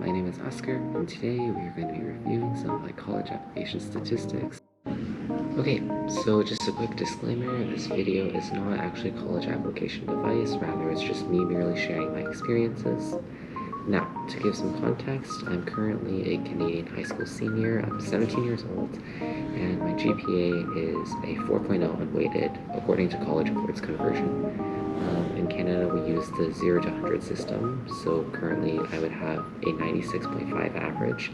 my name is Oscar, and today we are going to be reviewing some of my college application statistics. Okay, so just a quick disclaimer, this video is not actually a college application device, rather it's just me merely sharing my experiences. Now, to give some context, I'm currently a Canadian high school senior, I'm 17 years old, and my GPA is a 4.0 unweighted, according to College Board's conversion. In Canada, we use the 0 to 100 system, so currently I would have a 96.5 average.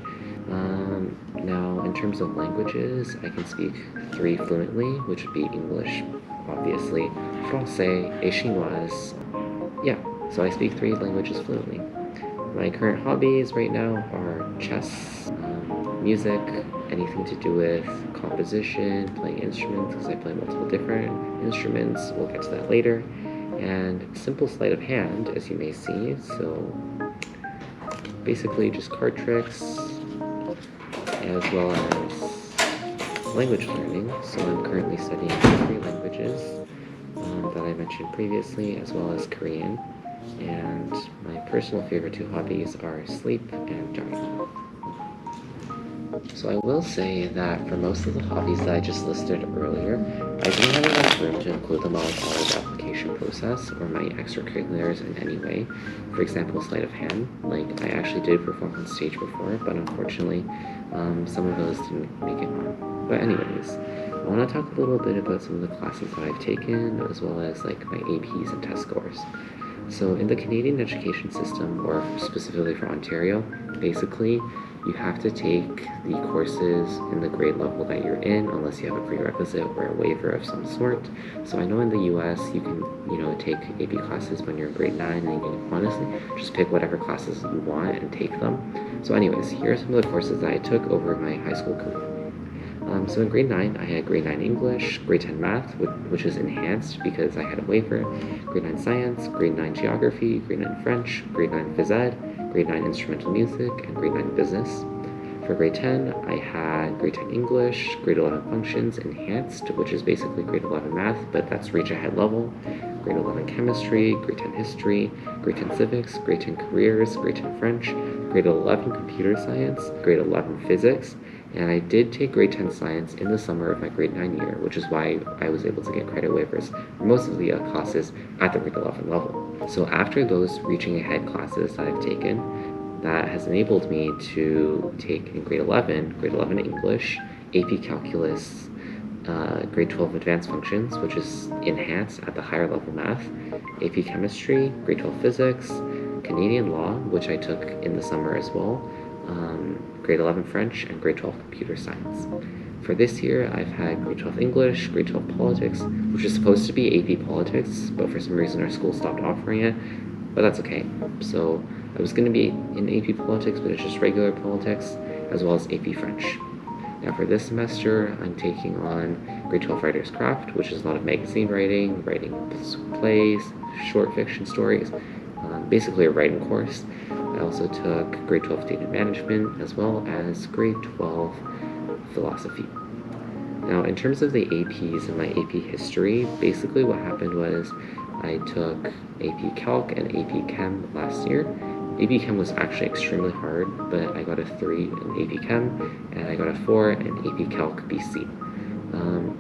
Now, in terms of languages, I can speak 3 fluently, which would be English, obviously, Francais, et Chinoise. Yeah, so I speak 3 languages fluently. My current hobbies right now are chess, music, anything to do with composition, playing instruments, because I play multiple different instruments, we'll get to that later, and simple sleight of hand, as you may see, so basically just card tricks, as well as language learning. So I'm currently studying 3 languages that I mentioned previously, as well as Korean. And my personal favorite 2 hobbies are sleep and jogging. So I will say that for most of the hobbies that I just listed earlier, I didn't have enough room to include them on the college application process or my extracurriculars in any way. For example, sleight of hand. Like, I actually did perform on stage before, but unfortunately, some of those didn't make it on. But anyways, I want to talk a little bit about some of the classes that I've taken, as well as like my APs and test scores. So in the Canadian education system, or specifically for Ontario, basically you have to take the courses in the grade level that you're in, unless you have a prerequisite or a waiver of some sort. So I know in the US you can, take AP classes when you're in grade 9, and you can honestly just pick whatever classes you want and take them. So anyways, here are some of the courses that I took over my high school career. So in grade 9, I had grade 9 English, grade 10 Math, which is enhanced because I had a waiver, grade 9 Science, grade 9 Geography, grade 9 French, grade 9 Phys Ed, grade 9 Instrumental Music, and grade 9 Business. For grade 10, I had grade 10 English, grade 11 Functions, Enhanced, which is basically grade 11 Math, but that's reach ahead level, grade 11 Chemistry, grade 10 History, grade 10 Civics, grade 10 Careers, grade 10 French, grade 11 Computer Science, grade 11 Physics, and I did take grade 10 science in the summer of my grade 9 year, which is why I was able to get credit waivers for most of the classes at the grade 11 level. So after those reaching ahead classes that I've taken, that has enabled me to take in grade 11 English, AP Calculus, grade 12 Advanced Functions, which is enhanced at the higher level math, AP Chemistry, grade 12 Physics, Canadian Law, which I took in the summer as well, grade 11 French, and grade 12 Computer Science. For this year, I've had grade 12 English, grade 12 Politics, which is supposed to be AP Politics, but for some reason our school stopped offering it, but that's okay. So I was going to be in AP Politics, but it's just regular Politics, as well as AP French. Now for this semester, I'm taking on grade 12 Writer's Craft, which is a lot of magazine writing plays, short fiction stories, basically a writing course. I also took grade 12 Data Management, as well as grade 12 Philosophy. Now, in terms of the APs and my AP History, basically what happened was I took AP Calc and AP Chem last year. AP Chem was actually extremely hard, but I got a 3 in AP Chem, and I got a 4 in AP Calc BC.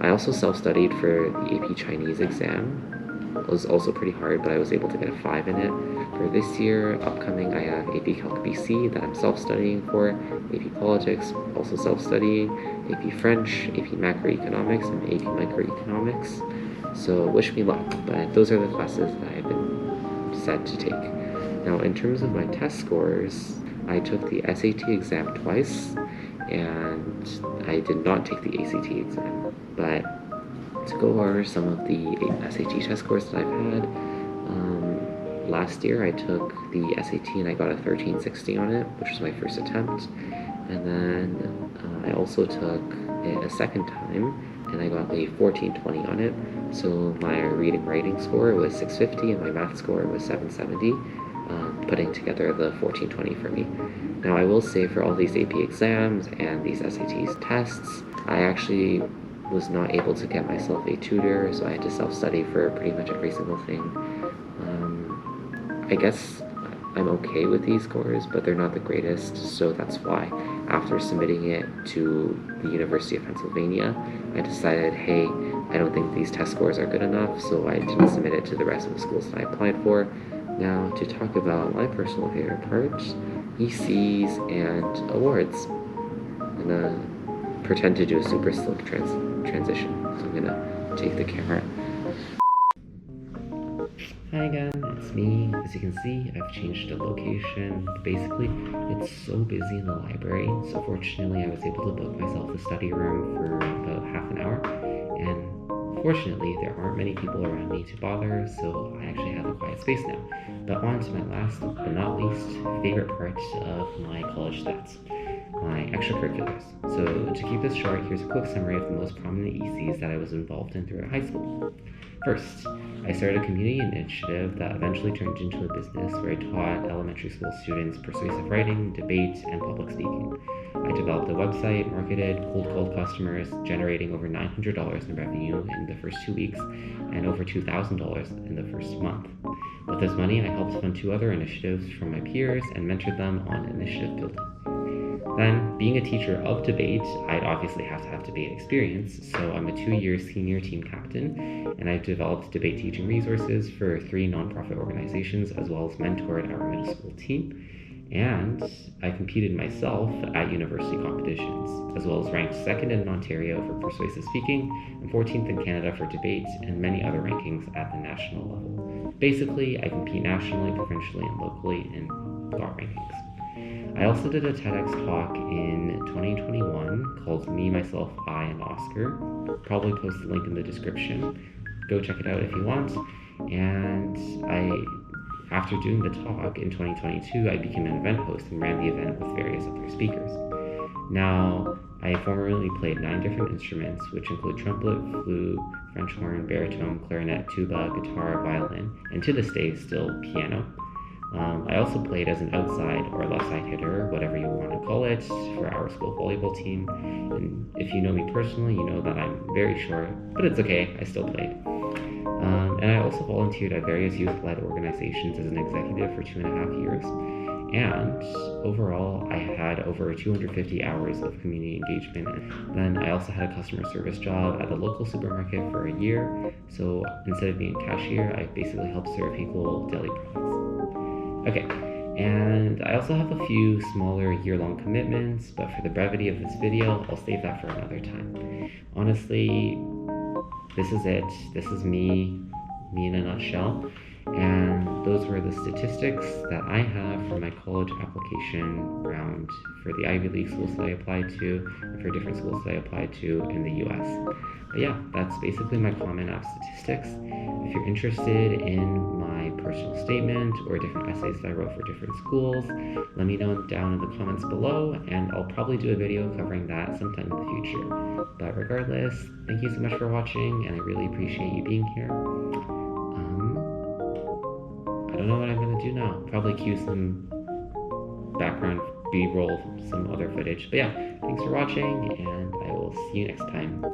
I also self-studied for the AP Chinese exam. It was also pretty hard, but I was able to get a 5 in it. For this year, upcoming, I have AP Calc BC that I'm self-studying for, AP Politics, also self-studying, AP French, AP Macroeconomics, and AP Microeconomics. So wish me luck, but those are the classes that I've been set to take. Now, in terms of my test scores, I took the SAT exam twice, and I did not take the ACT exam. But to go over some of the SAT test scores that I've had, last year I took the SAT and I got a 1360 on it, which was my first attempt. And then I also took it a second time and I got a 1420 on it. So my reading writing score was 650 and my math score was 770, putting together the 1420 for me. Now I will say, for all these AP exams and these SAT tests, I actually was not able to get myself a tutor, so I had to self-study for pretty much every single thing. I guess I'm okay with these scores, but they're not the greatest, so that's why after submitting it to the University of Pennsylvania, I decided, hey, I don't think these test scores are good enough, so I didn't submit it to the rest of the schools that I applied for. Now, to talk about my personal favorite parts, ECs and awards. I'm gonna pretend to do a super slick transition. So I'm gonna take the camera. Hi again, it's me. As you can see, I've changed the location. Basically, it's so busy in the library, so fortunately I was able to book myself a study room for about half an hour, and fortunately there aren't many people around me to bother, so I actually have a quiet space now. But on to my last, but not least, favorite part of my college stats. My extracurriculars. So to keep this short, here's a quick summary of the most prominent ECs that I was involved in throughout high school. First, I started a community initiative that eventually turned into a business where I taught elementary school students persuasive writing, debate, and public speaking. I developed a website, marketed, cold customers, generating over $900 in revenue in the first 2 weeks and over $2,000 in the first month. With this money, I helped fund 2 other initiatives from my peers and mentored them on initiative building. Then, being a teacher of debate, I'd obviously have to have debate experience, so I'm a 2-year senior team captain, and I've developed debate teaching resources for 3 nonprofit organizations, as well as mentored our middle school team. And I competed myself at university competitions, as well as ranked 2nd in Ontario for persuasive speaking, and 14th in Canada for debate, and many other rankings at the national level. Basically, I compete nationally, provincially, and locally in got rankings. I also did a TEDx talk in 2021 called Me, Myself, I, and Oscar. Probably post the link in the description. Go check it out if you want. And after doing the talk in 2022, I became an event host and ran the event with various other speakers. Now, I formerly played 9 different instruments, which include trumpet, flute, French horn, baritone, clarinet, tuba, guitar, violin, and to this day, still piano. I also played as an outside or left side hitter, whatever you want to call it, for our school volleyball team. And if you know me personally, you know that I'm very short, but it's okay, I still played. And I also volunteered at various youth-led organizations as an executive for 2.5 years. And overall, I had over 250 hours of community engagement. Then I also had a customer service job at the local supermarket for a year. So instead of being a cashier, I basically helped serve people deli products. Okay, and I also have a few smaller year-long commitments, but for the brevity of this video, I'll save that for another time. Honestly, this is it. This is me in a nutshell. And those were the statistics that I have for my college application round for the Ivy League schools that I applied to and for different schools that I applied to in the US. But yeah, that's basically my commonapp statistics. If you're interested in my personal statement or different essays that I wrote for different schools, let me know down in the comments below, and I'll probably do a video covering that sometime in the future. But regardless, thank you so much for watching, and I really appreciate you being here. I don't know what I'm gonna do now. Probably cue some background B-roll, some other footage. But yeah, thanks for watching, and I will see you next time.